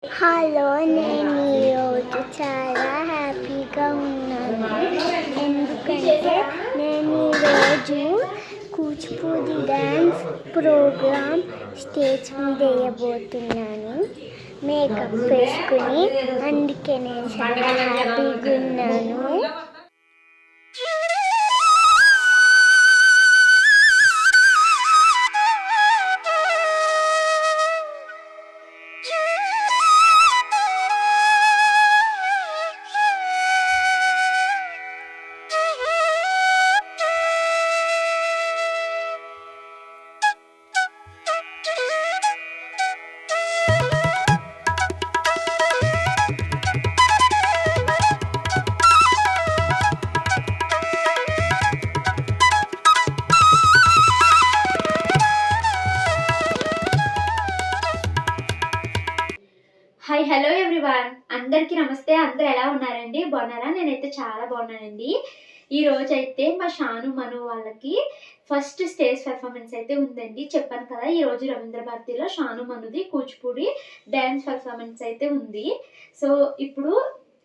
Hello, నేను ఈరోజు చాలా హ్యాపీగా ఉన్నాను. ఎందుకంటే నేను ఈరోజు కూచిపూడి డ్యాన్స్ ప్రోగ్రామ్ స్టేజ్ మీద వేయబోతున్నాను. మేకప్ వేసుకుని, అందుకే నేను చాలా హ్యాపీగా ఉన్నాను. హాయ్, హలో ఎవ్రీవన్, అందరికీ నమస్తే. అందరూ ఎలా ఉన్నారండి? బాగున్నారా? నేనైతే చాలా బాగున్నానండి. ఈ రోజు అయితే మా షాను మను వాళ్ళకి ఫస్ట్ స్టేజ్ పెర్ఫార్మెన్స్ అయితే ఉందండి. చెప్పాను కదా, ఈ రోజు రవీంద్ర భారతిలో షాను మనుది కూచిపూడి డ్యాన్స్ పెర్ఫార్మెన్స్ అయితే ఉంది. సో ఇప్పుడు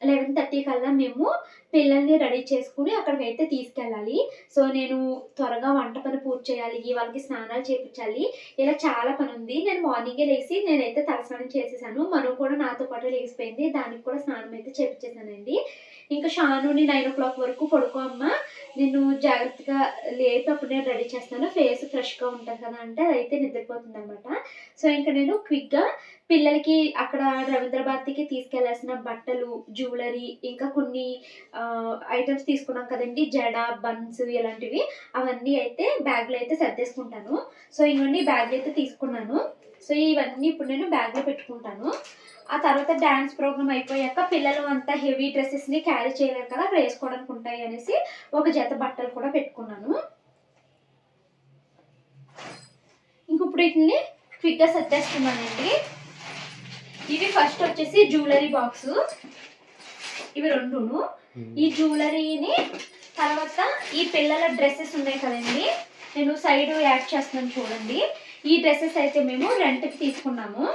11:30 కల్లా మేము పిల్లల్ని రెడీ చేసుకుని అక్కడికైతే తీసుకెళ్ళాలి. సో నేను త్వరగా వంట పని పూర్తి చేయాలి, వాళ్ళకి స్నానాలు చేయించాలి, ఇలా చాలా పని ఉంది. నేను మార్నింగే లేచి నేనైతే తలస్నానం చేసేసాను. మను కూడా నాతో పాటు లేచిపోయింది, దానికి కూడా స్నానం అయితే చేయించేసానండి. ఇంకా షానుని 9 o'clock వరకు పడుకో అమ్మ, నేను జాగ్రత్తగా లేపి అప్పుడు నేను రెడీ చేస్తాను, ఫేస్ ఫ్రెష్గా ఉంటుంది కదా అంటే అదైతే నిద్రపోతుంది అనమాట. సో ఇంకా నేను క్విక్గా పిల్లలకి అక్కడ రవీంద్ర భారతికి తీసుకెళ్లాల్సిన బట్టలు, జ్యువెలరీ, ఇంకా కొన్ని ఐటమ్స్ తీసుకున్నాం కదండి, జడ, బన్స్ ఇలాంటివి, అవన్నీ అయితే బ్యాగ్లో అయితే సర్దేసుకుంటాను. సో ఇవన్నీ బ్యాగ్లో అయితే తీసుకున్నాను. సో ఇవన్నీ ఇప్పుడు నేను బ్యాగ్లో పెట్టుకుంటాను. ఆ తర్వాత డ్యాన్స్ ప్రోగ్రామ్ అయిపోయాక పిల్లలు అంతా హెవీ డ్రెస్సెస్ని క్యారీ చేయలేరు కదా, అక్కడ వేసుకోవడానికి ఉంటాయి అనేసి ఒక జత బట్టలు కూడా పెట్టుకున్నాను. ఇంక ఇప్పుడు వీటిని క్విక్గా సర్దేస్తున్నానండి. ఇవి ఫస్ట్ వచ్చేసి జ్యువెలరీ బాక్స్, ఇవి రెండును. ఈ జ్యువెలరీని తర్వాత ఈ పిల్లల డ్రెస్సెస్ ఉన్నాయి కదండి, నేను సైడ్ యాడ్ చేస్తున్నాను చూడండి. ఈ డ్రెస్సెస్ అయితే మేము రెంట్కి తీసుకున్నాము.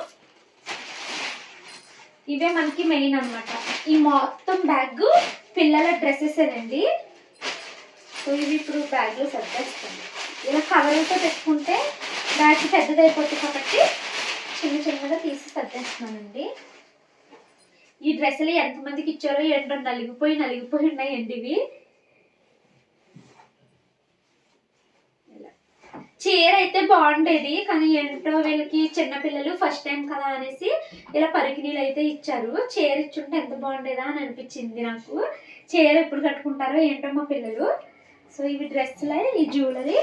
ఇవే మనకి మెయిన్ అనమాట. ఈ మొత్తం బ్యాగ్ పిల్లల డ్రెస్సెస్ అండి. సో ఇవి ఇప్పుడు బ్యాగ్లో సర్దేస్తాను. ఇలా కవర్లతో పెట్టుకుంటే బ్యాగ్ పెద్దదైపోతుంది కాబట్టి చిన్న చిన్నగా తీసి సర్దేస్తున్నానండి. ఈ డ్రెస్సులు ఎంతమందికి ఇచ్చారో ఏంటో, నలిగిపోయి ఉన్నాయండి ఇవి. చీర అయితే బాగుండేది, కానీ ఏంటో వీళ్ళకి చిన్నపిల్లలు ఫస్ట్ టైం కదా అనేసి ఇలా పరికిణీలు అయితే ఇచ్చారు. చీర ఇచ్చుంటే ఎంత బాగుండేదా అని అనిపించింది నాకు. చీర ఎప్పుడు కట్టుకుంటారో ఏంటో మా పిల్లలు. సో ఇవి డ్రెస్సులే, ఈ జ్యువెలరీ.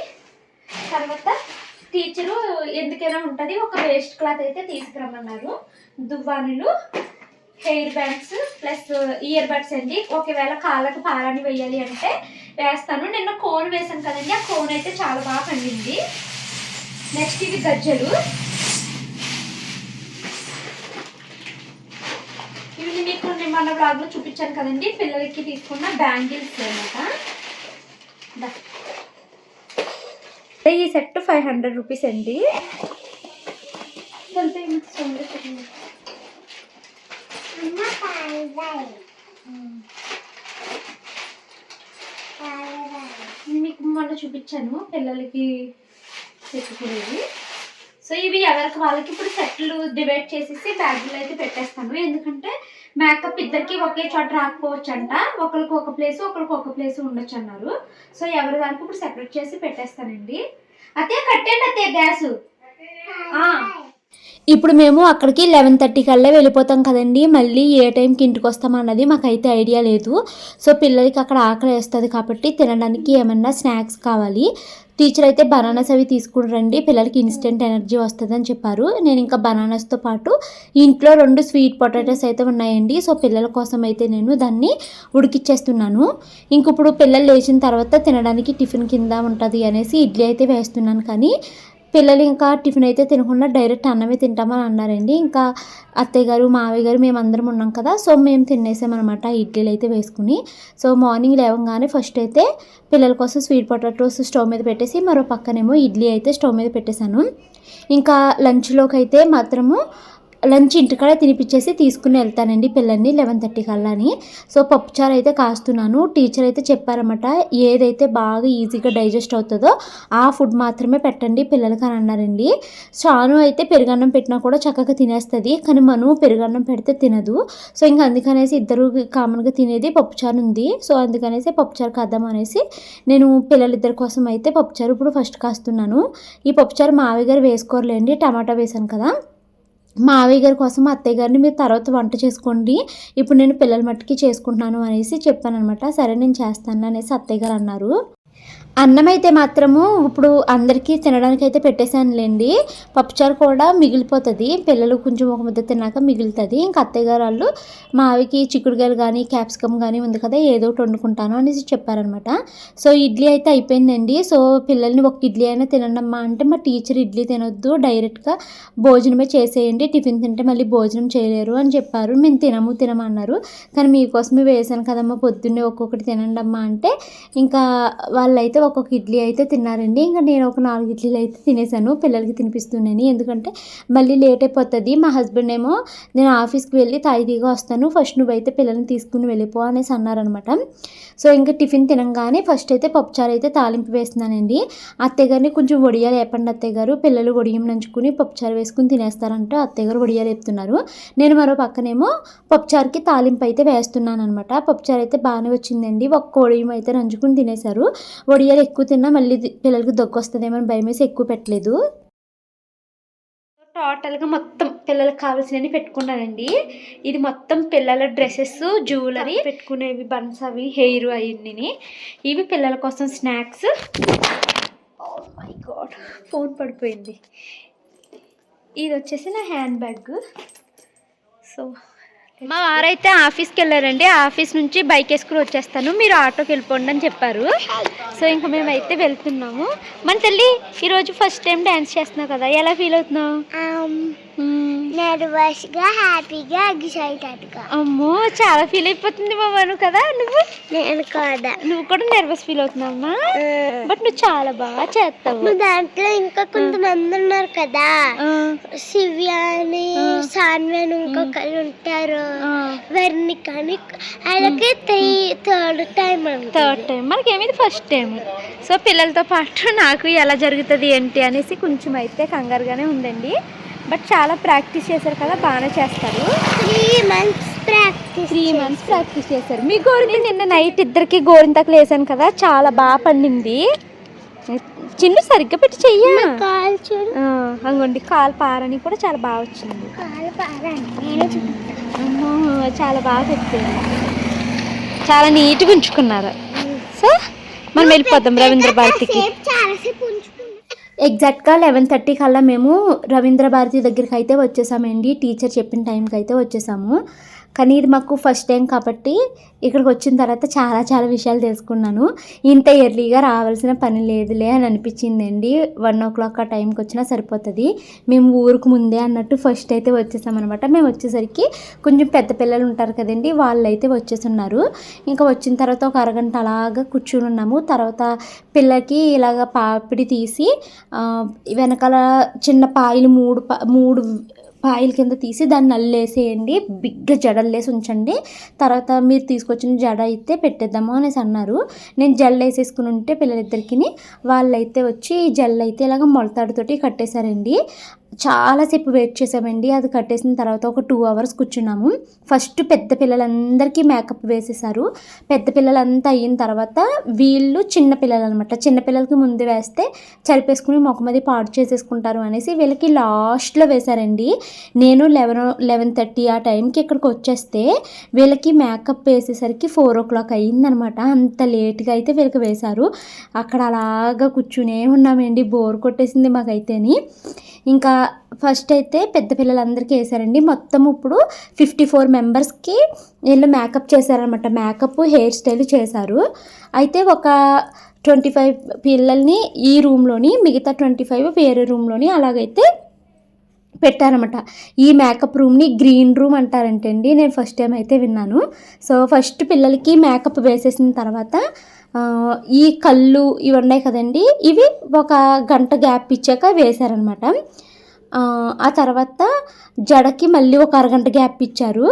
తర్వాత టీచరు ఎందుకైనా ఉంటుంది, ఒక వేస్ట్ క్లాత్ అయితే తీసుకురమ్మన్నారు. దువ్వానులు, hair bands plus ear buds అండి. ఒకవేళ కాళ్ళకు పారాని వేయాలి అంటే వేస్తాను. నిన్న కోన్ వేసాను కదండి, ఆ కోన్ అయితే చాలా బాగా పండింది. నెక్స్ట్ ఇవి గజ్జలు, ఇవి మీకు నేను మన బ్లాగ్లో చూపించాను కదండి, పిల్లలకి తీసుకున్న బ్యాంగిల్స్ అనమాట. ఈ సెట్ 500 రూపీస్ అండి. మీకు మొన్న చూపించాను పిల్లలకి పెట్టుకునేవి. సో ఇవి ఎవరికి వాళ్ళకి ఇప్పుడు సెట్లు డివైడ్ చేసేసి బ్యాగ్లో అయితే పెట్టేస్తాను. ఎందుకంటే మేకప్ ఇద్దరికి ఒకే చోట రాకపోవచ్చు అంట, ఒకరికి ఒక ప్లేసు ఒకరికి ఒక ప్లేసు ఉండొచ్చు అన్నారు. సో ఎవరి దానికి ఇప్పుడు సెపరేట్ చేసి పెట్టేస్తానండి. అదే కట్టండి, అదే గ్యాసు. ఇప్పుడు మేము అక్కడికి 11:30 కల్లా వెళ్ళిపోతాం కదండి. మళ్ళీ ఏ టైంకి ఇంటికి వస్తామన్నది మాకైతే ఐడియా లేదు. సో పిల్లలకి అక్కడ ఆకలి వేస్తుంది కాబట్టి తినడానికి ఏమన్నా స్నాక్స్ కావాలి. టీచర్ అయితే బనానాస్ అవి తీసుకుని రండి, పిల్లలకి ఇన్స్టెంట్ ఎనర్జీ వస్తుందని చెప్పారు. నేను ఇంకా బనానాస్తో పాటు ఇంట్లో 2 స్వీట్ పొటాటోస్ అయితే ఉన్నాయండి. సో పిల్లల కోసం అయితే నేను దాన్ని ఉడికిచ్చేస్తున్నాను. ఇంక ఇప్పుడు పిల్లలు లేచిన తర్వాత తినడానికి టిఫిన్ కింద ఉంటుంది అనేసి ఇడ్లీ అయితే వేస్తున్నాను. కానీ పిల్లలు ఇంకా టిఫిన్ అయితే తినకుండా డైరెక్ట్ అన్నమే తింటామని అన్నారండి. ఇంకా అత్తయ్య గారు, మావయ్య గారు, మేమందరం ఉన్నాం కదా, సో మేము తినేసామన్నమాట ఇడ్లీలు అయితే వేసుకుని. సో మార్నింగ్ లేవగానే ఫస్ట్ అయితే పిల్లల కోసం స్వీట్ పొటాటోస్ స్టవ్ మీద పెట్టేసి మరో పక్కనేమో ఇడ్లీ అయితే స్టవ్ మీద పెట్టేశాను. ఇంకా లంచ్లోకి అయితే మాత్రము లంచ్ ఇంటికాడ తినిపించేసి తీసుకుని వెళ్తానండి పిల్లల్ని 11:30 కల్లాని. సో పప్పుచారు అయితే కాస్తున్నాను. టీచర్ అయితే చెప్పారన్నమాట, ఏదైతే బాగా ఈజీగా డైజెస్ట్ అవుతుందో ఆ ఫుడ్ మాత్రమే పెట్టండి పిల్లలకి అని అన్నారండి. షాను అయితే పెరుగన్నం పెట్టినా కూడా చక్కగా తినేస్తుంది, కానీ మను పెరుగన్నం పెడితే తినదు. సో ఇంకా అందుకనేసి ఇద్దరు కామన్గా తినేది పప్పుచారు ఉంది. సో అందుకనేసి పప్పుచారు కాద్దాం అనేసి నేను పిల్లలిద్దరి కోసం అయితే పప్పుచారు ఇప్పుడు ఫస్ట్ కాస్తున్నాను. ఈ పప్పుచారు మావయ్య గారు వేసుకోరులేండి, టమాటా వేసాను కదా. మావయ్య గారి కోసం అత్తయ్య గారిని మీరు తర్వాత వంట చేసుకోండి, ఇప్పుడు నేను పిల్లల మట్టుకి చేసుకుంటున్నాను అనేసి చెప్పాను అనమాట. సరే నేను చేస్తాను అనేసి అత్తయ్య గారు అన్నారు. అన్నం అయితే మాత్రము ఇప్పుడు అందరికీ తినడానికి అయితే పెట్టేశానులేండి. పప్పుచారు కూడా మిగిలిపోతుంది, పిల్లలు కొంచెం ఒక ముద్ద తిన్నాక మిగులుతుంది. ఇంకా అత్తయ్య గారు వాళ్ళు మావికి చిక్కుడుకాయలు కానీ క్యాప్సికమ్ కానీ ఉంది కదా, ఏదో ఒకటి వండుకుంటాను అనేసి చెప్పారనమాట. సో ఇడ్లీ అయితే అయిపోయిందండి. సో పిల్లల్ని ఒక ఇడ్లీ అయినా తినండమ్మా అంటే మా టీచర్ ఇడ్లీ తినొద్దు, డైరెక్ట్గా భోజనమే చేసేయండి, టిఫిన్ తింటే మళ్ళీ భోజనం చేయలేరు అని చెప్పారు. మేము తినమన్నారు, కానీ మీకోసమే వేసాను కదమ్మా పొద్దున్నే ఒక్కొక్కటి తినండమ్మా అంటే ఇంకా వాళ్ళైతే ఒక్కొక్క ఇడ్లీ అయితే తిన్నారండి. ఇంకా నేను ఒక 4 ఇడ్లీలు అయితే తినేసాను, పిల్లలకి తినిపిస్తున్నాను. ఎందుకంటే మళ్ళీ లేట్ అయిపోతుంది. మా హస్బెండ్ ఏమో నేను ఆఫీస్కి వెళ్ళి తాయితీగా వస్తాను, ఫస్ట్ నువ్వైతే పిల్లల్ని తీసుకుని వెళ్ళిపో అనేసి అన్నారనమాట. సో ఇంకా టిఫిన్ తినంగానే ఫస్ట్ అయితే పప్పుచారు అయితే తాలింపు వేస్తున్నానండి. అత్తయ్య గారిని కొంచెం వడియాలు వేపండి అత్తయ్య గారు, పిల్లలు వడియం నంచుకుని పప్పుచారు వేసుకుని తినేస్తారంటే అత్తయ్య గారు వడియాలు వేపుతున్నారు. నేను మరో పక్కనేమో పప్పుచారుకి తాలింపు అయితే వేస్తున్నాను అనమాట. పప్పుచారు అయితే బాగానే వచ్చిందండి, ఒక్క వడియం అయితే నంచుకుని తినేశారు. వడియాలు ఎక్కువ తిన్నా మళ్ళీ పిల్లలకి దగ్గు వస్తుందేమో అని భయం వేసి ఎక్కువ పెట్టలేదు. టోటల్గా మొత్తం పిల్లలకు కావాల్సినవి పెట్టుకున్నానండి. ఇది మొత్తం పిల్లల డ్రెస్సెస్, జ్యువెలరీ పెట్టుకునేవి, బన్స్ అవి, హెయిర్ అవన్నీ. ఇవి పిల్లల కోసం snacks. Oh my God, phone పడిపోయింది. ఇది వచ్చేసి నా హ్యాండ్ బ్యాగ్. సో మా వారైతే ఆఫీస్కి వెళ్ళారండి, ఆఫీస్ నుంచి బైక్ వేసుకుని వచ్చేస్తాను, మీరు ఆటోకి వెళ్ళిపోండి అని చెప్పారు. సో ఇంకా మేమైతే వెళ్తున్నాము. మన తల్లి ఈరోజు ఫస్ట్ టైం డ్యాన్స్ చేస్తున్నావు కదా, ఎలా ఫీల్ అవుతున్నావు? నర్వస్గా, హ్యాపీగా, ఎక్సైటెడ్గా. అమ్మో చాలా ఫీల్ అయిపోతుంది మామను కదా నువ్వు. నేను కాదా, నువ్వు కూడా నర్వస్ ఫీల్ అవుతున్నావమ్మా, బట్ నువ్వు చాలా బాగా చేస్తావు. దాంట్లో ఇంకా కొంతమంది ఉన్నారు కదా, శివ్య అని, సాన్వి అని ఇంకొకరు ఉంటారు, వర్ణిక అని, వాళ్ళకి థర్డ్ టైం మనకేమిది ఫస్ట్ టైం. సో పిల్లలతో పాటు నాకు ఎలా జరుగుతుంది ఏంటి అనేసి కొంచెం అయితే కంగారుగానే ఉందండి. బట్ చాలా ప్రాక్టీస్ చేశారు కదా, బాగానే చేస్తారు. 3 months ప్రాక్టీస్ చేశారు. మీ గోరింత నిన్న నైట్ ఇద్దరికి గోరింతకు వేసాను కదా, చాలా బాగా పండింది. చిన్న సరిగ్గా పెట్టి చెయ్యి. అంగోండి కాలు పారని కూడా చాలా బాగా వచ్చింది. చాలా బాగా పెట్టింది, చాలా నీట్గా ఉంచుకున్నారు. సో మనం వెళ్ళిపోతాం రవీంద్ర భారతికి. ఎగ్జాక్ట్గా 11:30 కల్లా మేము రవీంద్ర భారతి దగ్గరికి అయితే వచ్చేసామండి. టీచర్ చెప్పిన టైంకి అయితే వచ్చేసాము. కానీ ఇది మాకు ఫస్ట్ టైం కాబట్టి ఇక్కడికి వచ్చిన తర్వాత చాలా చాలా విషయాలు తెలుసుకున్నాను. ఇంత ఎర్లీగా రావాల్సిన పని లేదులే అని అనిపించిందండి. 1 o'clock ఆ టైంకి వచ్చినా సరిపోతుంది, మేము ఊరికి ముందే అన్నట్టు ఫస్ట్ అయితే వచ్చేసామన్నమాట. మేము వచ్చేసరికి కొంచెం పెద్ద పిల్లలు ఉంటారు కదండి, వాళ్ళు అయితే వచ్చేస్తున్నారు. ఇంకా వచ్చిన తర్వాత ఒక అరగంట అలాగా కూర్చుని ఉన్నాము. తర్వాత పిల్లకి ఇలాగ పాపిడి తీసి వెనకాల చిన్న పాయలు 3 పాయల కింద తీసి దాన్ని నల్లేసేయండి, బిగ్గా జడల్లేసి ఉంచండి, తర్వాత మీరు తీసుకొచ్చిన జడ అయితే పెట్టేద్దాము అనేసి అన్నారు. నేను జల్లు వేసేసుకుని ఉంటే పిల్లలిద్దరికి వాళ్ళైతే వచ్చి జల్లు అయితే ఇలాగ మొలతాడుతోటి కట్టేశారండి. చాలాసేపు వెయిట్ చేసామండి. అది కట్టేసిన తర్వాత ఒక 2 hours కూర్చున్నాము. ఫస్ట్ పెద్ద పిల్లలందరికీ మేకప్ వేసేసారు. పెద్ద పిల్లలంతా అయిన తర్వాత వీళ్ళు చిన్న పిల్లలు అనమాట. చిన్న పిల్లలకి ముందు వేస్తే చరిపేసుకుని మొఖమది పాడు చేసేసుకుంటారు అనేసి వీళ్ళకి లాస్ట్లో వేశారండి. నేను 11:30 ఆ టైంకి ఇక్కడికి వచ్చేస్తే వీళ్ళకి మేకప్ వేసేసరికి 4 o'clock అయ్యిందనమాట. అంత లేట్గా అయితే వీళ్ళకి వేశారు. అక్కడ అలాగా కూర్చునే ఉన్నామండి, బోర్ కొట్టేసింది మాకైతేని. ఇంకా ఫస్ట్ అయితే పెద్ద పిల్లలందరికీ వేసారండి. మొత్తం ఇప్పుడు 54 మెంబర్స్కి వీళ్ళు మేకప్ చేశారనమాట. మేకప్, హెయిర్ స్టైల్ చేశారు. అయితే ఒక 25 పిల్లల్ని ఈ రూమ్లోని, మిగతా 25 వేరే రూమ్లోని అలాగైతే పెట్టారన్నమాట. ఈ మేకప్ రూమ్ని గ్రీన్ రూమ్ అంటారంటండి, నేను ఫస్ట్ టైం అయితే విన్నాను. సో ఫస్ట్ పిల్లలకి మేకప్ వేసేసిన తర్వాత ఈ కళ్ళు ఇవి ఉన్నాయి కదండి, ఇవి ఒక గంట గ్యాప్ ఇచ్చాక వేశారనమాట. ఆ తర్వాత జడకి మళ్ళీ ఒక అరగంట గ్యాప్ ఇచ్చారు.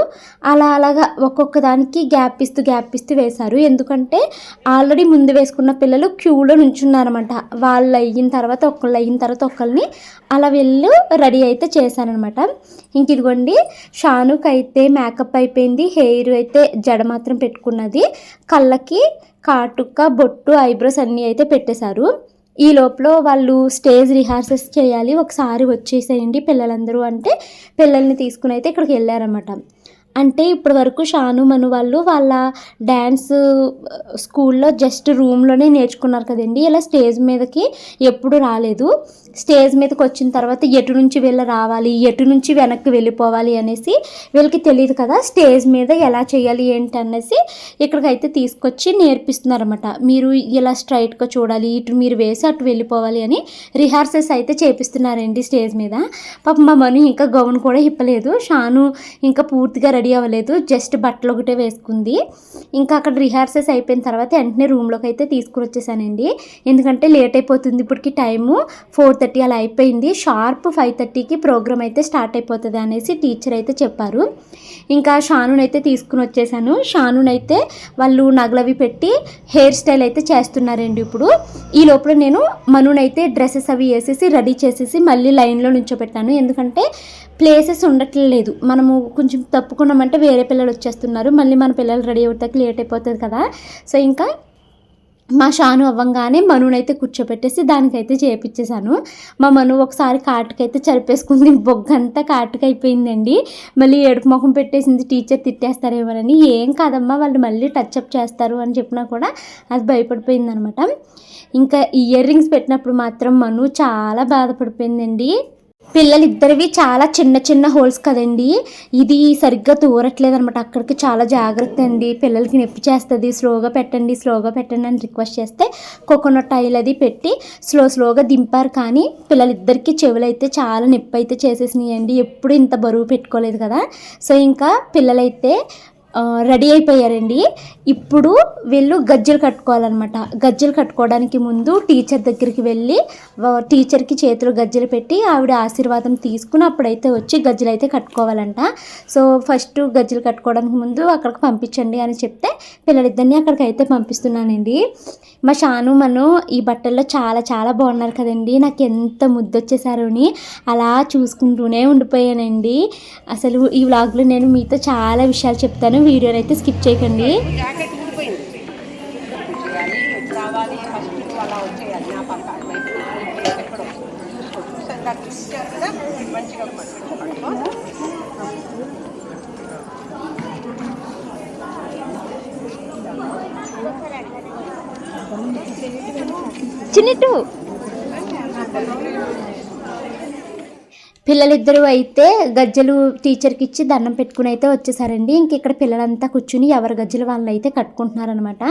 అలాగా ఒక్కొక్క దానికి గ్యాప్ ఇస్తూ వేశారు. ఎందుకంటే ఆల్రెడీ ముందు వేసుకున్న పిల్లలు క్యూలో నుంచున్నారనమాట. వాళ్ళు అయిన తర్వాత ఒకళ్ళని అలా వెళ్ళి రెడీ అయితే చేశారనమాట. ఇంక ఇదిగోండి షానుకి అయితే మేకప్ అయిపోయింది. హెయిర్ అయితే జడ మాత్రం పెట్టుకున్నది. కళ్ళకి కాటుక, బొట్టు, ఐబ్రోస్ అన్నీ అయితే పెట్టేశారు. ఈ లోపల వాళ్ళు స్టేజ్ రిహార్సల్స్ చేయాలి, ఒకసారి వచ్చేసేయండి పిల్లలందరూ అంటే పిల్లల్ని తీసుకుని అయితే ఇక్కడికి వెళ్ళారన్నమాట. అంటే ఇప్పటి వరకు షాను మను వాళ్ళు వాళ్ళ డ్యాన్స్ స్కూల్లో జస్ట్ రూమ్లోనే నేర్చుకున్నారు కదండి. ఇలా స్టేజ్ మీదకి ఎప్పుడు రాలేదు. స్టేజ్ మీదకి వచ్చిన తర్వాత ఎటు నుంచి వీళ్ళు రావాలి, ఎటు నుంచి వెనక్కి వెళ్ళిపోవాలి అనేసి వీళ్ళకి తెలియదు కదా. స్టేజ్ మీద ఎలా చేయాలి ఏంటి అనేసి ఇక్కడికైతే తీసుకొచ్చి నేర్పిస్తున్నారన్నమాట. మీరు ఇలా స్ట్రైట్గా చూడాలి, ఇటు మీరు వేసి అటు వెళ్ళిపోవాలి అని రిహార్సల్స్ అయితే చేపిస్తున్నారండి స్టేజ్ మీద. పాప మా మను ఇంకా గౌన్ కూడా ఇప్పలేదు. షాను ఇంకా పూర్తిగా రెడీ అవ్వలేదు, జస్ట్ బట్టలు ఒకటే వేసుకుంది. ఇంకా అక్కడ రిహార్సల్స్ అయిపోయిన తర్వాత వెంటనే రూమ్లోకి అయితే తీసుకుని వచ్చేసానండి. ఎందుకంటే లేట్ అయిపోతుంది, ఇప్పటికి టైము 4:30 అలా అయిపోయింది. షార్ప్ 5:30కి ప్రోగ్రామ్ అయితే స్టార్ట్ అయిపోతుంది అనేసి టీచర్ అయితే చెప్పారు. ఇంకా షానునైతే తీసుకుని వచ్చేసాను. షానునైతే వాళ్ళు నగలవి పెట్టి హెయిర్ స్టైల్ అయితే చేస్తున్నారండి. ఇప్పుడు ఈ లోపల నేను మనునైతే డ్రెస్సెస్ అవి వేసేసి రెడీ చేసేసి మళ్ళీ లైన్లో నుంచోబెట్టాను. ఎందుకంటే ప్లేసెస్ ఉండట్లేదు, మనము కొంచెం తప్పుకున్నామంటే వేరే పిల్లలు వచ్చేస్తున్నారు, మళ్ళీ మన పిల్లలు రెడీ అవుతాకి లేట్ అయిపోతుంది కదా. సో ఇంకా మా షాను అవ్వంగానే మనునైతే కూర్చోపెట్టేసి దానికైతే చేపించేశాను. మా మను ఒకసారి కాటుకైతే చరిపేసుకుంది, బొగ్గంతా కాటుక అయిపోయిందండి. మళ్ళీ ఏడుపు ముఖం పెట్టేసింది, టీచర్ తిట్టేస్తారేమోనని. ఏం కాదమ్మా, వాళ్ళు మళ్ళీ టచ్అప్ చేస్తారు అని చెప్పినా కూడా అది భయపడిపోయింది అనమాట. ఇంకా ఇయర్ రింగ్స్ పెట్టినప్పుడు మాత్రం మను చాలా బాధపడిపోయిందండి. పిల్లలిద్దరివి చాలా చిన్న చిన్న హోల్స్ కదండి, ఇది సరిగ్గా తూరట్లేదు అనమాట. అక్కడికి చాలా జాగ్రత్త అండి, పిల్లలకి నొప్పి చేస్తుంది, స్లోగా పెట్టండి అని రిక్వెస్ట్ చేస్తే కోకోనట్ ఆయిల్ అది పెట్టి స్లోగా దింపారు. కానీ పిల్లలిద్దరికి చెవులు అయితే చాలా నొప్పి అయితే చేసేసినాయండి. ఎప్పుడు ఇంత బరువు పెట్టుకోలేదు కదా. సో ఇంకా పిల్లలైతే రెడీ అయిపోయారండి. ఇప్పుడు వీళ్ళు గజ్జలు కట్టుకోవాలన్నమాట. గజ్జలు కట్టుకోవడానికి ముందు టీచర్ దగ్గరికి వెళ్ళి టీచర్కి చేతులు గజ్జలు పెట్టి ఆవిడ ఆశీర్వాదం తీసుకుని అప్పుడైతే వచ్చి గజ్జలు అయితే కట్టుకోవాలంట. సో ఫస్ట్ గజ్జలు కట్టుకోవడానికి ముందు అక్కడికి పంపించండి అని చెప్తే పిల్లలిద్దరిని అక్కడికి అయితే పంపిస్తున్నానండి. మా షాను మను ఈ బట్టల్లో చాలా చాలా బాగున్నారు కదండి. నాకు ఎంత ముద్దొచ్చేసారో అని అలా చూసుకుంటూనే ఉండిపోయానండి. అసలు ఈ వ్లాగ్లో నేను మీతో చాలా విషయాలు చెప్తాను, వీడియోని అయితే స్కిప్ చేయకండి. చిన్నట్టు పిల్లలిద్దరూ అయితే గజ్జలు టీచర్కి ఇచ్చి దండం పెట్టుకుని అయితే వచ్చేసారండి. ఇంక ఇక్కడ పిల్లలంతా కూర్చుని ఎవరి గజ్జలు వాళ్ళు అయితే కట్టుకుంటున్నారనమాట.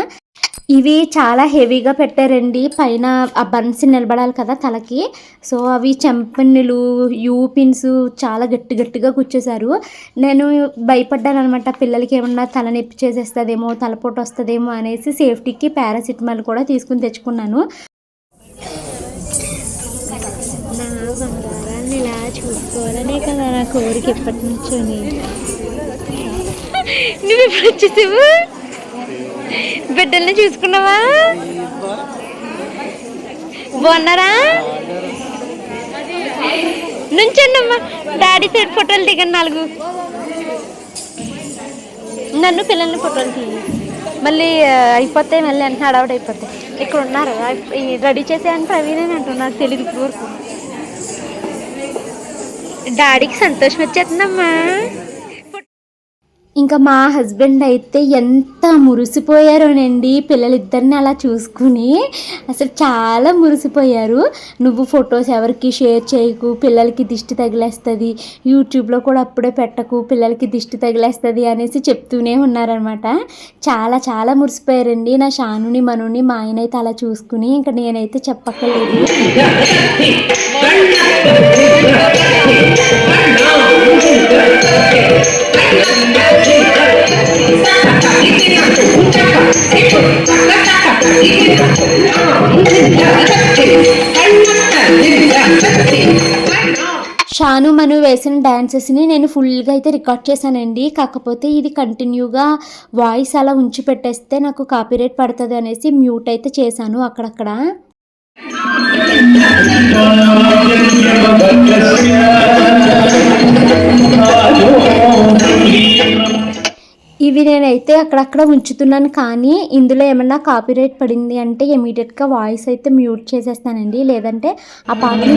ఇవి చాలా హెవీగా పెట్టారండి, పైన ఆ బన్స్ నిలబడాలి కదా తలకి. సో అవి చెంపన్నులు, యూపిన్స్ చాలా గట్టిగా కూర్చేశారు. నేను భయపడ్డాను అనమాట, పిల్లలకి ఏమన్నా తలనొప్పి చేసేస్తుందేమో, తలపోటు వస్తుందేమో అనేసి సేఫ్టీకి పారాసిటమాల్ కూడా తీసుకుని తెచ్చుకున్నాను. ఇలా చూసుకోవాలనే కదా నా కోరిక ఎప్పటి నుంచో. నువ్వు ఎప్పుడు వచ్చేసావు? బిడ్డల్ని చూసుకున్నావా? బాగున్నారా? నుంచండి అమ్మా, డాడీ సైడ్ ఫోటోలు దిగండి 4. నన్ను పిల్లల్ని ఫోటోలు తీయి, మళ్ళీ అయిపోతాయి, మళ్ళీ అన్నీ హడావుడి అయిపోతాయి. ఇక్కడ ఉన్నారు రెడీ చేసేయని ప్రవీణ్ అని అంటున్నారు, తెలియదు ఇప్పుడు వరకు. డాడీకి సంతోషం వచ్చేస్తుందమ్మా. ఇంకా మా హస్బెండ్ అయితే ఎంత మురిసిపోయారోనండి పిల్లలిద్దరిని అలా చూసుకుని, అసలు చాలా మురిసిపోయారు. నువ్వు ఫొటోస్ ఎవరికి షేర్ చేయకు, పిల్లలకి దిష్టి తగిలేస్తుంది, యూట్యూబ్లో కూడా అప్పుడే పెట్టకు, పిల్లలకి దిష్టి తగిలేస్తుంది అనేసి చెప్తూనే ఉన్నారనమాట. చాలా చాలా మురిసిపోయారండి నా షానుని మనుని. మా ఆయన అయితే అలా చూసుకుని ఇంకా నేనైతే చెప్పక్కర్లేదు. షాను మను వేసిన డ్యాన్సెస్ని నేను ఫుల్గా అయితే రికార్డ్ చేశానండి. కాకపోతే ఇది కంటిన్యూగా వాయిస్ అలా ఉంచి పెట్టేస్తే నాకు కాపీరైట్ పడుతుంది అనేసి మ్యూట్ అయితే చేశాను అక్కడక్కడ. ఇవి నేనైతే అక్కడక్కడ ఉంచుతున్నాను, కానీ ఇందులో ఏమన్నా కాపీరైట్ పడింది అంటే ఇమీడియట్గా వాయిస్ అయితే మ్యూట్ చేసేస్తానండి, లేదంటే ఆ పాటని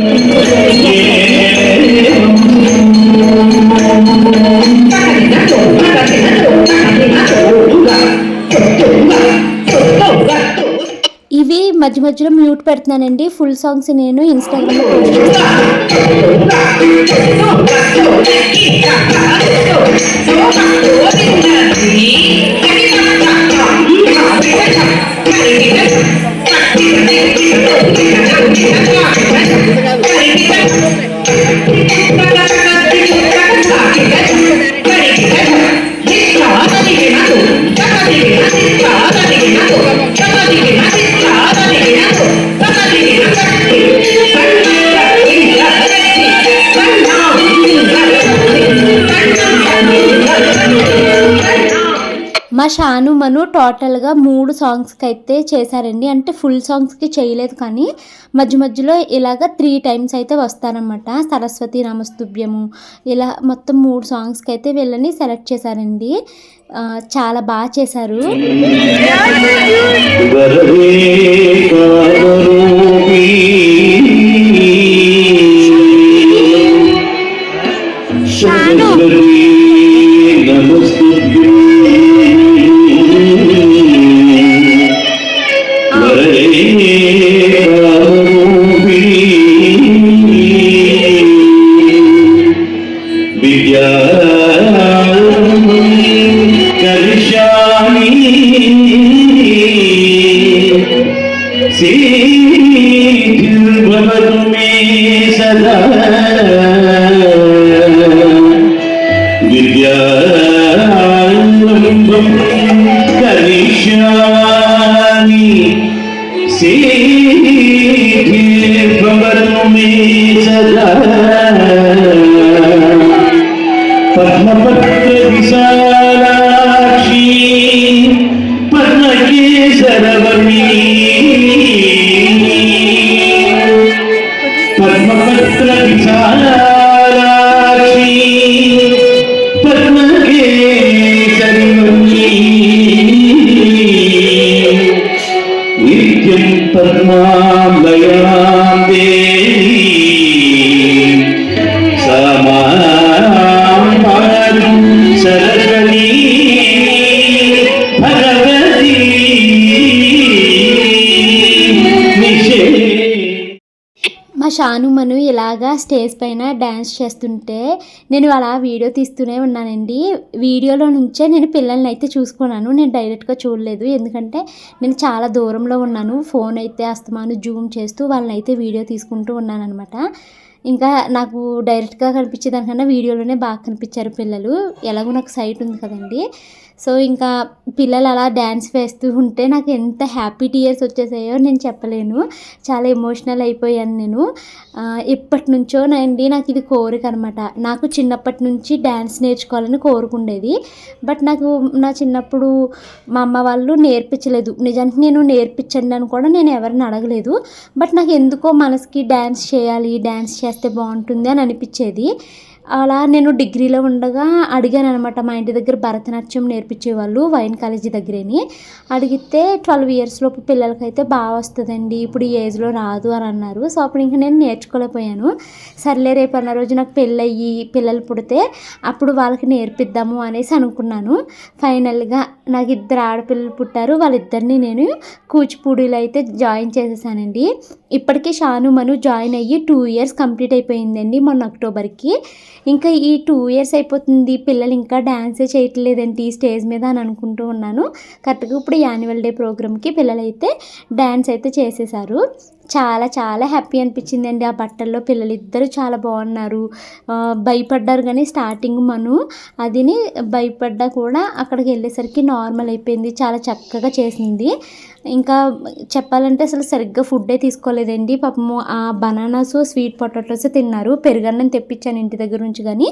ఇవి మధ్య మధ్యలో మ్యూట్ పెడుతున్నానండి. ఫుల్ సాంగ్స్ నేను ఇన్స్టాగ్రామ్లో పోస్ట్ మా షాను మను టోటల్గా 3 సాంగ్స్కి అయితే చేశారండి. అంటే ఫుల్ సాంగ్స్కి చేయలేదు, కానీ మధ్య మధ్యలో ఇలాగ 3 టైమ్స్ అయితే వస్తారనమాట. సరస్వతి నమస్తుభ్యము ఇలా మొత్తం 3 సాంగ్స్కి అయితే వీళ్ళని సెలెక్ట్ చేశారండి. చాలా బాగా చేశారు. మా షాను మను ఇలాగా స్టేజ్ పైన డ్యాన్స్ చేస్తుంటే నేను అలా వీడియో తీస్తూనే ఉన్నానండి. వీడియోలో నుంచే నేను పిల్లల్ని అయితే చూసుకున్నాను, నేను డైరెక్ట్గా చూడలేదు. ఎందుకంటే నేను చాలా దూరంలో ఉన్నాను, ఫోన్ అయితే అస్తమాను జూమ్ చేస్తూ వాళ్ళని అయితే వీడియో తీసుకుంటూ ఉన్నాను అనమాట. ఇంకా నాకు డైరెక్ట్గా కనిపించే దానికన్నా వీడియోలోనే బాగా కనిపించారు పిల్లలు. ఎలాగో నాకు సైట్ ఉంది కదండి. సో ఇంకా పిల్లలు అలా డ్యాన్స్ వేస్తూ ఉంటే నాకు ఎంత హ్యాపీ టీయర్స్ వచ్చేసాయో నేను చెప్పలేను. చాలా ఎమోషనల్ అయిపోయాను నేను. ఎప్పటి నుంచో నాకు ఇది కోరిక అనమాట. నాకు చిన్నప్పటి నుంచి డ్యాన్స్ నేర్చుకోవాలని కోరుకుండేది. బట్ నాకు నా చిన్నప్పుడు మా అమ్మ వాళ్ళు నేర్పించలేదు. నిజానికి నేను నేర్పించండి అని కూడా నేను ఎవరిని అడగలేదు. బట్ నాకు ఎందుకో మనసుకి డ్యాన్స్ చేయాలి, డ్యాన్స్ చేస్తే బాగుంటుంది అని అనిపించేది. అలా నేను డిగ్రీలో ఉండగా అడిగాను అనమాట. మా ఇంటి దగ్గర భరతనాట్యం నేర్పించేవాళ్ళు వైన్ కాలేజీ దగ్గరేని. అడిగితే 12 ఇయర్స్ లోపు పిల్లలకైతే బాగా వస్తుందండి, ఇప్పుడు ఈ ఏజ్లో రాదు అని అన్నారు. సో అప్పుడు ఇంకా నేను నేర్చుకోలేకపోయాను. సర్లే రేపు అన్న రోజు నాకు పెళ్ళయ్యి పిల్లలు పుడితే అప్పుడు వాళ్ళకి నేర్పిద్దాము అనేసి అనుకున్నాను. ఫైనల్గా నాకు 2 ఆడపిల్లలు పుట్టారు. వాళ్ళిద్దరిని నేను కూచిపూడిలో అయితే జాయిన్ చేసేసానండి. ఇప్పటికీ షాను మను జాయిన్ అయ్యి 2 ఇయర్స్ కంప్లీట్ అయిపోయిందండి మొన్న అక్టోబర్కి. ఇంకా ఈ 2 ఇయర్స్ అయిపోతుంది, పిల్లలు ఇంకా డ్యాన్సే చేయట్లేదండి స్టేజ్ మీద అని అనుకుంటూ ఉన్నాను. కరెక్ట్గా ఇప్పుడు యాన్యువల్ డే ప్రోగ్రామ్కి పిల్లలు అయితే డ్యాన్స్ అయితే చేసేసారు. చాలా చాలా హ్యాపీ అనిపించిందండి. ఆ బట్టల్లో పిల్లలిద్దరూ చాలా బాగున్నారు. భయపడ్డారు కానీ స్టార్టింగ్ అదిని భయపడ్డా కూడా అక్కడికి వెళ్ళేసరికి నార్మల్ అయిపోయింది. చాలా చక్కగా చేసింది. ఇంకా చెప్పాలంటే అసలు సరిగ్గా ఫుడ్డే తీసుకోలేదండి. పాపము ఆ బనానాస్ స్వీట్ పొటాటోస్ తిన్నారు. పెరుగన్నం తెప్పించాను ఇంటి దగ్గర నుంచి, కానీ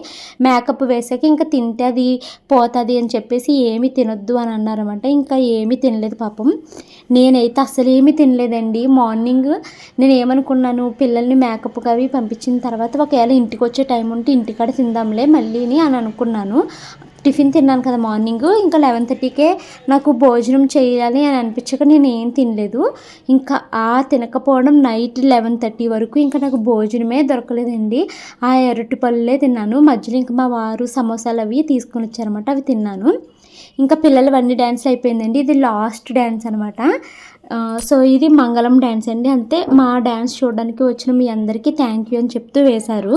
మేకప్ వేసాక ఇంకా తింటే అది పోతుంది అని చెప్పేసి ఏమీ తినొద్దు అని అన్నారన్నమాట. ఇంకా ఏమీ తినలేదు పాపం. నేనైతే అసలు ఏమీ తినలేదండి. మార్నింగ్ నేను ఏమనుకున్నాను, పిల్లల్ని మేకప్కి అవి పంపించిన తర్వాత ఒకవేళ ఇంటికి వచ్చే టైం ఉంటే ఇంటికాడ తిందాంలే మళ్ళీని అని అనుకున్నాను. టిఫిన్ తిన్నాను కదా మార్నింగ్, ఇంకా 11:30కే నాకు భోజనం చేయాలి అని అనిపించక నేను ఏం తినలేదు. ఇంకా తినకపోవడం నైట్ 11:30 వరకు ఇంకా నాకు భోజనమే దొరకలేదండి. ఆ అరటి పళ్ళే తిన్నాను. మధ్యలో ఇంకా మా వారు సమోసాలు అవి తీసుకొని వచ్చారన్నమాట, అవి తిన్నాను. ఇంకా పిల్లలు అన్ని డ్యాన్స్ అయిపోయిందండి. ఇది లాస్ట్ డ్యాన్స్ అనమాట. సో ఇది మంగళం డ్యాన్స్ అండి. అంతే, మా డ్యాన్స్ చూడడానికి వచ్చిన మీ అందరికీ థ్యాంక్ యూ అని చెప్తూ వేశారు.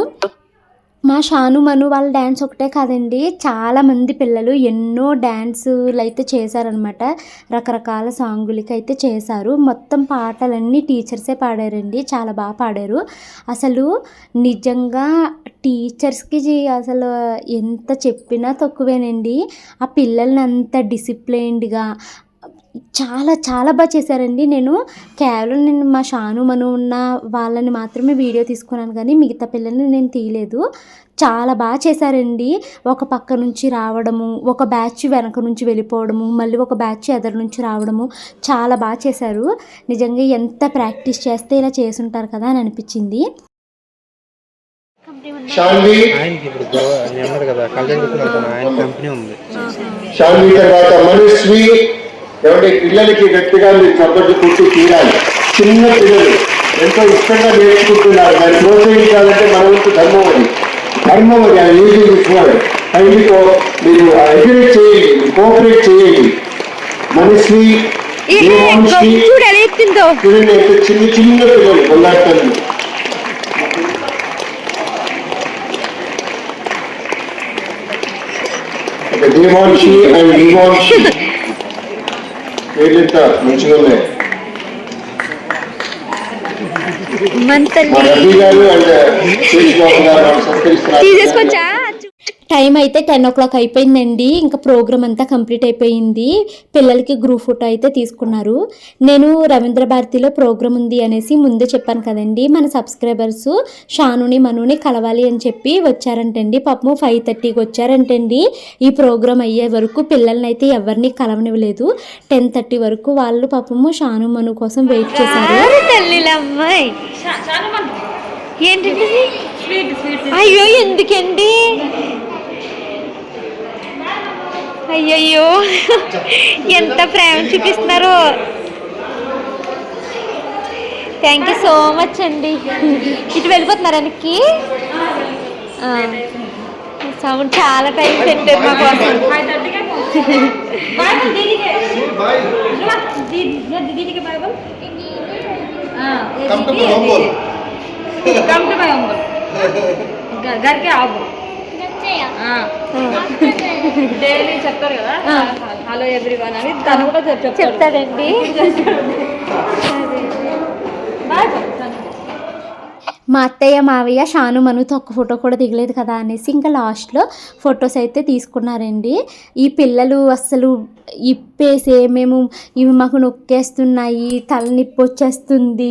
మా షాను మను వాళ్ళ డ్యాన్స్ ఒకటే కాదండి, చాలామంది పిల్లలు ఎన్నో డ్యాన్సులు అయితే చేశారనమాట. రకరకాల సాంగులకి అయితే చేశారు. మొత్తం పాటలన్నీ టీచర్సే పాడారండి. చాలా బాగా పాడారు. అసలు నిజంగా టీచర్స్కి అసలు ఎంత చెప్పినా తక్కువేనండి. ఆ పిల్లల్ని అంత డిసిప్లైన్డ్గా చాలా చాలా బాగా చేశారండి. నేను మా షాను మను ఉన్న వాళ్ళని మాత్రమే వీడియో తీసుకున్నాను, కానీ మిగతా పిల్లల్ని నేను తీయలేదు. చాలా బాగా చేశారండి. ఒక పక్క నుంచి రావడము, ఒక బ్యాచ్ వెనక నుంచి వెళ్ళిపోవడము, మళ్ళీ ఒక బ్యాచ్ ఎదురు నుంచి రావడము, చాలా బాగా చేశారు. నిజంగా ఎంత ప్రాక్టీస్ చేస్తే ఇలా చేసుంటారు కదా అని అనిపించింది. ఏమంటే పిల్లలకి గట్టిగా మీరు చప్పట్లు కొట్టి తీరాలి. చిన్న పిల్లలు ఎంతో ఇష్టంగా నేర్చుకుంటున్నారు. దాన్ని ప్రోత్సహించాలంటే మన వంతు ధర్మం అది అది ఈజీ ఇస్తున్నారు. అది మీకు మీరు ఎంకరేజ్ చేయండి, కోఆపరేట్ చేయండి. మనశ్రీ చూడండి, చిన్న చిన్న పిల్లలు కొల్లాడుతారు. దేవాంశి అండ్ దీవాంశి పేర్లంతా మంచిగా ఉన్నాయి. రవి గారు అండ్ శేషబాబు గారు సత్కరిస్తున్నారు. టైం అయితే 10 o'clock అయిపోయిందండి. ఇంకా ప్రోగ్రామ్ అంతా కంప్లీట్ అయిపోయింది. పిల్లలకి గ్రూప్ ఫోటో అయితే తీసుకున్నారు. నేను రవీంద్ర భారతిలో ప్రోగ్రామ్ ఉంది అనేసి ముందే చెప్పాను కదండి. మన సబ్స్క్రైబర్స్ షానుని మనుని కలవాలి అని చెప్పి వచ్చారంటండి. పాపము 5:30కి వచ్చారంటండి. ఈ ప్రోగ్రామ్ అయ్యే వరకు పిల్లల్ని అయితే ఎవరిని కలవనివ్వలేదు. 10:30 వరకు వాళ్ళు పాపము షాను మను కోసం వెయిట్ చేశారు. అయ్యో ఎందుకండి, అయ్యయ్యో ఎంత ప్రేమ చూపిస్తున్నారు. థ్యాంక్ యూ సో మచ్ అండి. ఇటు వెళ్ళిపోతున్నారు వెనక్కి. సౌండ్ చాలా టైం పెట్టారు మా కోసం. గర్కే ఆగు డైలీ చెప్తారు కదా, హలో ఎవ్రీవన్ అని తను కూడా చెప్తాడండి. మా అత్తయ్య మావయ్య షాను మనుతో ఒక్క ఫోటో కూడా దిగలేదు కదా అనేసి ఇంకా లాస్ట్లో ఫొటోస్ అయితే తీసుకున్నారండి. ఈ పిల్లలు అస్సలు ఇప్పేసే మేము ఇవి మాకు నొక్కేస్తున్నాయి, తలనొప్పి వచ్చేస్తుంది,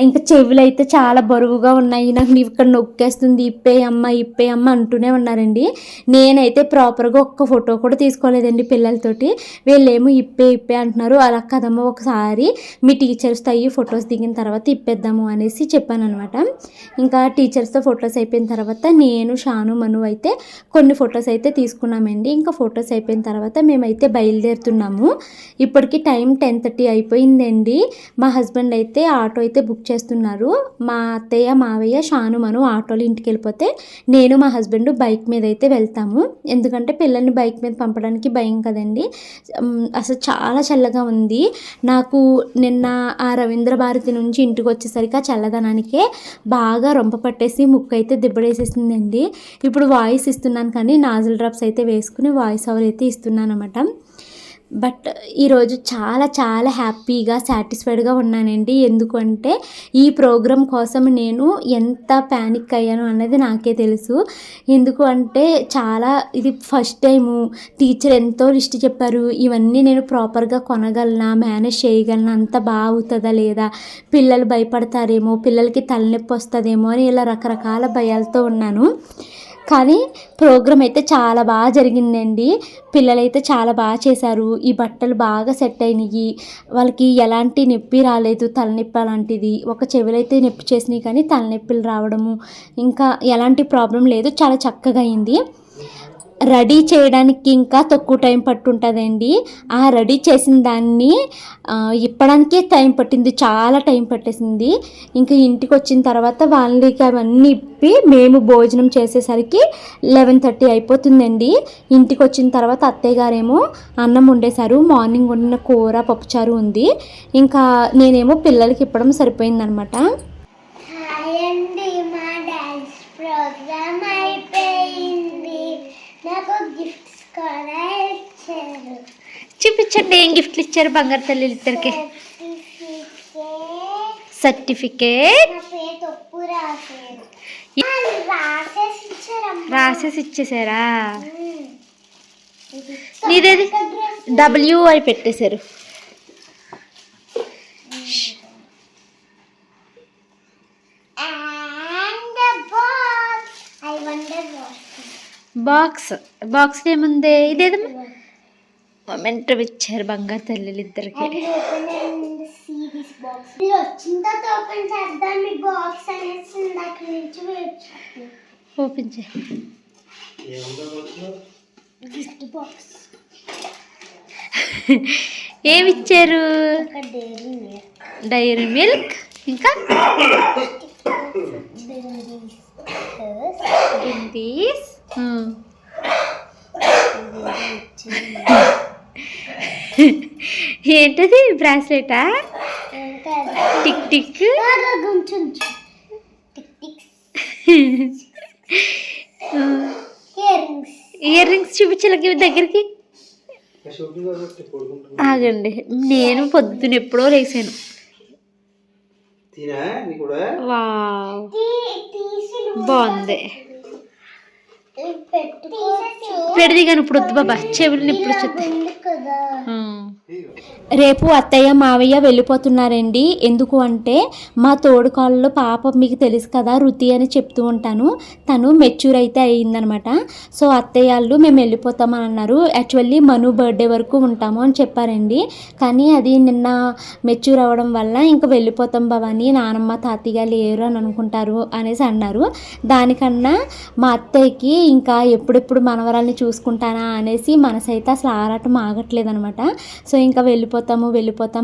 ఇంకా చెవులు అయితే చాలా బరువుగా ఉన్నాయి, నాకు నీవు ఇక్కడ నొక్కేస్తుంది, ఇప్పేయమ్మ అంటూనే ఉన్నారండి. నేనైతే ప్రాపర్గా ఒక్క ఫోటో కూడా తీసుకోలేదండి పిల్లలతోటి. వీళ్ళేమో ఇప్పే అంటున్నారు. అలా కదమ్మా, ఒకసారి మీ టీచర్స్తో అయ్యి ఫొటోస్ దిగిన తర్వాత ఇప్పేద్దాము అనేసి చెప్పాను అనమాట. ఇంకా టీచర్స్తో ఫొటోస్ అయిపోయిన తర్వాత నేను షాను మను అయితే కొన్ని ఫొటోస్ అయితే తీసుకున్నామండి. ఇంకా ఫొటోస్ అయిపోయిన తర్వాత మేమైతే బయలుదేరుతున్నాము. ఇప్పటికి టైం 10:30 అయిపోయిందండి. మా హస్బెండ్ అయితే ఆటో అయితే బుక్ చేస్తున్నారు. మా అత్తయ్య మావయ్య షాను మను ఆటోలో ఇంటికి వెళ్ళిపోతే నేను మా హస్బెండ్ బైక్ మీద అయితే వెళ్తాము. ఎందుకంటే పిల్లల్ని బైక్ మీద పంపడానికి భయం కదండి. అసలు చాలా చల్లగా ఉంది. నాకు నిన్న ఆ రవీంద్ర భారతి నుంచి ఇంటికి వచ్చేసరికి ఆ చల్లదనానికే బాగా రొంప పట్టేసి ముక్కు అయితే దిబ్బడేసేసిందండి. ఇప్పుడు వాయిస్ ఇస్తున్నాను కానీ నాజిల్ డ్రాప్స్ అయితే వేసుకుని వాయిస్ ఓవర్ అయితే ఇస్తున్నాను అనమాట. బట్ ఈరోజు చాలా చాలా హ్యాపీగా సాటిస్ఫైడ్గా ఉన్నానండి. ఎందుకంటే ఈ ప్రోగ్రాం కోసం నేను ఎంత ప్యానిక్ అయ్యాను అన్నది నాకే తెలుసు. ఎందుకు అంటే చాలా ఇది ఫస్ట్ టైము. టీచర్ ఎంతో లిస్ట్ చెప్పారు. ఇవన్నీ నేను ప్రాపర్గా కొనగలనా, మేనేజ్ చేయగలనా, అంత బాగా అవుతుందా లేదా, పిల్లలు భయపడతారేమో, పిల్లలకి తలనొప్పి వస్తుందేమో అని ఇలా రకరకాల భయాలతో ఉన్నాను. కానీ ప్రోగ్రామ్ అయితే చాలా బాగా జరిగిందండి. పిల్లలైతే చాలా బాగా చేశారు. ఈ బట్టలు బాగా సెట్ అయినాయి. వాళ్ళకి ఎలాంటి నొప్పి రాలేదు, తలనొప్పి అలాంటిది. ఒక చెవులైతే నొప్పి చేసినాయి కానీ తలనొప్పులు రావడము ఇంకా ఎలాంటి ప్రాబ్లం లేదు. చాలా చక్కగా అయింది. రెడీ చేయడానికి ఇంకా తక్కువ టైం పట్టుంటుందండి. ఆ రెడీ చేసిన దాన్ని ఇప్పడానికే టైం పట్టింది, చాలా టైం పట్టేసింది. ఇంకా ఇంటికి వచ్చిన తర్వాత వాళ్ళకి అవన్నీ ఇప్పి మేము భోజనం చేసేసరికి 11:30 అయిపోతుందండి. ఇంటికి వచ్చిన తర్వాత అత్తయ్య గారేమో అన్నం వండేశారు. మార్నింగ్ వండిన కూర పప్పుచారు ఉంది. ఇంకా నేనేమో పిల్లలకి ఇప్పడం సరిపోయిందనమాట. హాయ్ అండి, మా డాన్స్ ప్రోగ్రామ్ అయిపోయింది. నాకు గిఫ్ట్స్ కూడా ఇచ్చారు. చూపించండి ఏం గిఫ్ట్లు ఇచ్చారు బంగారు తల్లి ఇద్దరికి. సర్టిఫికేట్, నా పేరు తప్పు రాశారు. రాసేసి ఇచ్చారమ్మా. రాసేసి ఇచ్చేసారా? నీదేది WI పెట్టేశారు. బాక్స్ ఏముంది? ఇదేదమ్మా మొమెంటో ఇచ్చారు బంగారు తల్లి ఇద్దరికి. ఓపెన్ చే. ఏమిచ్చారు? డైరీ మిల్క్, ఇంకా బిందీస్. ఏంటది? బ్రాస్లెటా? Tick tick. ఇయర్ రింగ్స్ చూపించాలి దగ్గరికి. ఆగండి, నేను పొద్దున ఎప్పుడో లేసాను. వావ్, బాగుంది. పెడిది కానీ ఇప్పుడు వద్దు బాబా, చెవులు ఇప్పుడు వచ్చేస్తాయి. రేపు అత్తయ్య మావయ్య వెళ్ళిపోతున్నారండి. ఎందుకు అంటే మా తోడుకాళ్ళలో పాప మీకు తెలుసు కదా, రుతి అని చెప్తూ ఉంటాను, తను మెచ్యూర్ అయితే అయ్యిందనమాట. సో అత్తయ్య వాళ్ళు మేము వెళ్ళిపోతామని అన్నారు. యాక్చువల్లీ మను బర్త్డే వరకు ఉంటాము అని చెప్పారండి. కానీ అది నిన్న మెచ్యూర్ అవ్వడం వల్ల ఇంకా వెళ్ళిపోతాం భవాని, నానమ్మ తాతయ్య లేరు అని అనుకుంటారు అనేసి అన్నారు. దానికన్నా మా అత్తయ్యకి ఇంకా ఎప్పుడెప్పుడు మనవరాల్ని చూసుకుంటానా అనేసి మనసైతే అసలు ఆరాటం ఆగట్లేదు అనమాట. సో ఇంకా వెళ్ళిపోతాం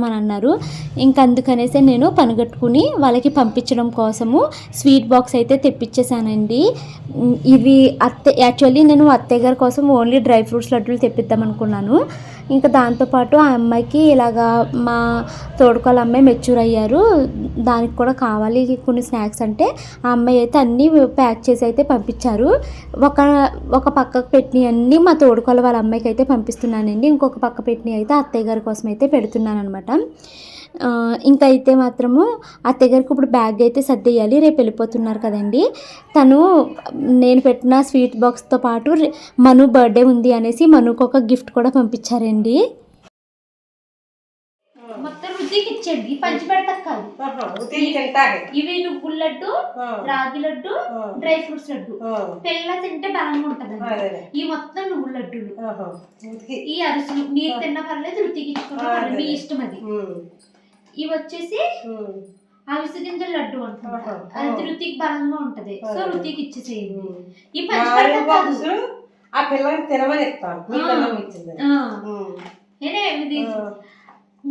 అని అన్నారు. ఇంకా అందుకనేసి నేను పనిగట్టుకుని వాళ్ళకి పంపించడం కోసము స్వీట్ బాక్స్ అయితే తెప్పించేసానండి. ఇవి యాక్చువల్లీ నేను అత్తయ్య గారి కోసం ఓన్లీ డ్రై ఫ్రూట్స్ లడ్డూలు తెప్పిద్దాం అనుకున్నాను. ఇంకా దాంతోపాటు ఆ అమ్మాయికి ఇలాగా మా తోడుకోళ్ళ అమ్మాయి మెచ్యూర్ అయ్యారు, దానికి కూడా కావాలి కొన్ని స్నాక్స్ అంటే ఆ అమ్మాయి అయితే అన్నీ ప్యాక్ చేసి అయితే పంపించారు. ఒక పక్కకు పెట్టిన అన్నీ మా తోడుకోళ్ళ వాళ్ళ అమ్మాయికి అయితే పంపిస్తున్నానండి. ఇంకొక పక్క పెట్టిన అయితే అత్తయ్య గారి కోసం అయితే పెడుతున్నాను అనమాట. ఇంకా అయితే మాత్రము అత్తయ్య గారికి ఇప్పుడు బ్యాగ్ అయితే సర్దేయాలి, రేపు వెళ్ళిపోతున్నారు కదండి. తను నేను పెట్టిన స్వీట్ బాక్స్తో పాటు మను బర్త్డే ఉంది అనేసి మనుకు ఒక గిఫ్ట్ కూడా పంపించారండి. మొత్తం రుచికి ఇచ్చేది పంచి పెడతా కాదు. ఇవి నువ్వుల లడ్డు, రాగి లడ్డు, డ్రై ఫ్రూట్స్ లడ్డు. పిల్ల తింటే బలంగా ఉంటది. ఈ మొత్తం నువ్వుల లడ్డూలు, ఈ అరుసులు మీరు తిన్న పర్లేదు, రుచికి ఇచ్చుకున్నా పర్లేదు, మీ ఇష్టం అది. ఇవి వచ్చేసి అవిసె గింజల లడ్డు అంటారు, అది రుచికి బలంగా ఉంటది. సో రుచికి ఇచ్చేసేయండి. ఈ పంచి పెడతా కాదు, ఆ పిల్లలకి తినమని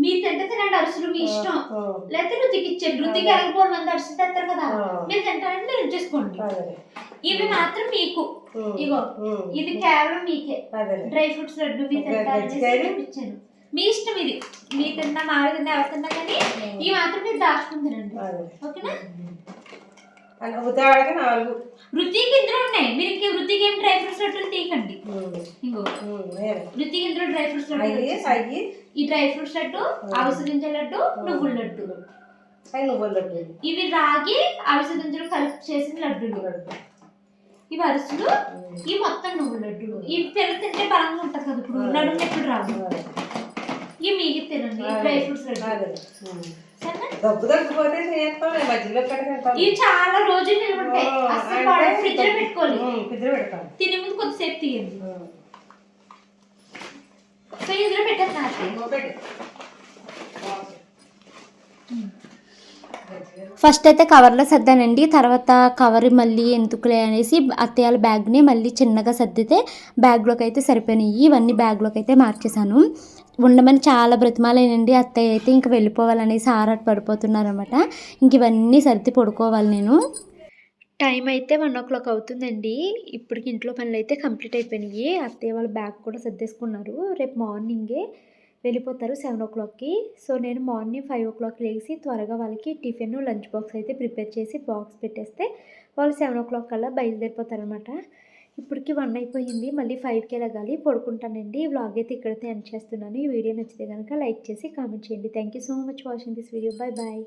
మీరు తింటే తినండి, అరుసులు మీ ఇష్టం. లేకపోతే రుచికి ఇచ్చేయండి. రుచికి ఎలాగోడు మంది అరుసులు తెస్తారు కదా, మీరు తింటారంటే మీరు చేసుకోండి. ఇవి మాత్రం మీకు, ఇగో ఇది కేవలం మీకే. డ్రై ఫ్రూట్స్ లడ్డు మీరు తింటారని మీ ఇష్టం. ఇది మీ తిన్నా మావి తిన్నా ఎవరు తిన్నా కానీ ఇవి మాత్రం మీరు దాచుకుని తినండి, ఓకేనా? ఉదాహరణకి 4. రుతికి ఇందులో ఉన్నాయి. మీరు ఇంక రుతికి ఏం డ్రై ఫ్రూట్స్ లడ్డూలు తీయకండి. ఇంకో రుతికి ఇందులో డ్రై ఫ్రూట్స్ లడ్డు, ఈ డ్రై ఫ్రూట్స్ లడ్డు, అవిసె గింజల లడ్డు, నువ్వుల లడ్డు. ఇవి రాగి అవిసె గింజలు కలిపి చేసిన లడ్డూలు. ఇవి అరుసులు, ఇవి మొత్తం నువ్వుల లడ్డూలు. ఇవి పిల్లలు తింటే బలంగా ఉంటుంది కదా, ఇప్పుడు లడ్డు ఎప్పుడు రాదు. ఇవి మీకు తినండి డ్రై ఫ్రూట్స్ లడ్డు. డబ్బు తగ్గిపోతే మధ్యలో ఇవి చాలా రోజులు నిల్వ ఉంటాయి. అసలు ఫ్రిడ్జ్ లో పెట్టుకోవాలి. తినే ముందు కొద్దిసేపు తీయండి. సో ఇందులో పెట్టేస్తాను. ఫస్ట్ అయితే కవర్లో సర్దానండి. తర్వాత కవర్ మళ్ళీ ఎందుకులే అనేసి అత్తయ్యాల బ్యాగ్ని మళ్ళీ చిన్నగా సర్దితే బ్యాగ్లోకి అయితే సరిపోయినాయి. ఇవన్నీ బ్యాగ్లోకి అయితే మార్చేశాను. ఉండమని చాలా బ్రతిమాలేనండి. అత్తయ్య అయితే ఇంక వెళ్ళిపోవాలనేసి ఆరాట పడిపోతున్నారనమాట. ఇంక ఇవన్నీ సర్ది పడుకోవాలి నేను. టైం అయితే 1 o'clock అవుతుందండి. ఇప్పటికి ఇంట్లో పనులు అయితే కంప్లీట్ అయిపోయినాయి. అత్తయ్య వాళ్ళ బ్యాగ్ కూడా సర్దేసుకున్నారు. రేపు మార్నింగే వెళ్ళిపోతారు 7 o'clockకి. సో నేను మార్నింగ్ 5 o'clock లేచి త్వరగా వాళ్ళకి టిఫిన్ లంచ్ బాక్స్ అయితే ప్రిపేర్ చేసి బాక్స్ పెట్టేస్తే వాళ్ళు 7 o'clock కల్లా బయలుదేరిపోతారనమాట. ఇప్పటికి 1 అయిపోయింది. మళ్ళీ 5కే లెగాలి. పడుకుంటానండి. ఈ వ్లాగ్ అయితే ఇక్కడైతే ఎండ్ చేస్తున్నాను. ఈ వీడియో నచ్చితే కనుక లైక్ చేసి కామెంట్ చేయండి. Thank you so much watching this video. Bye bye.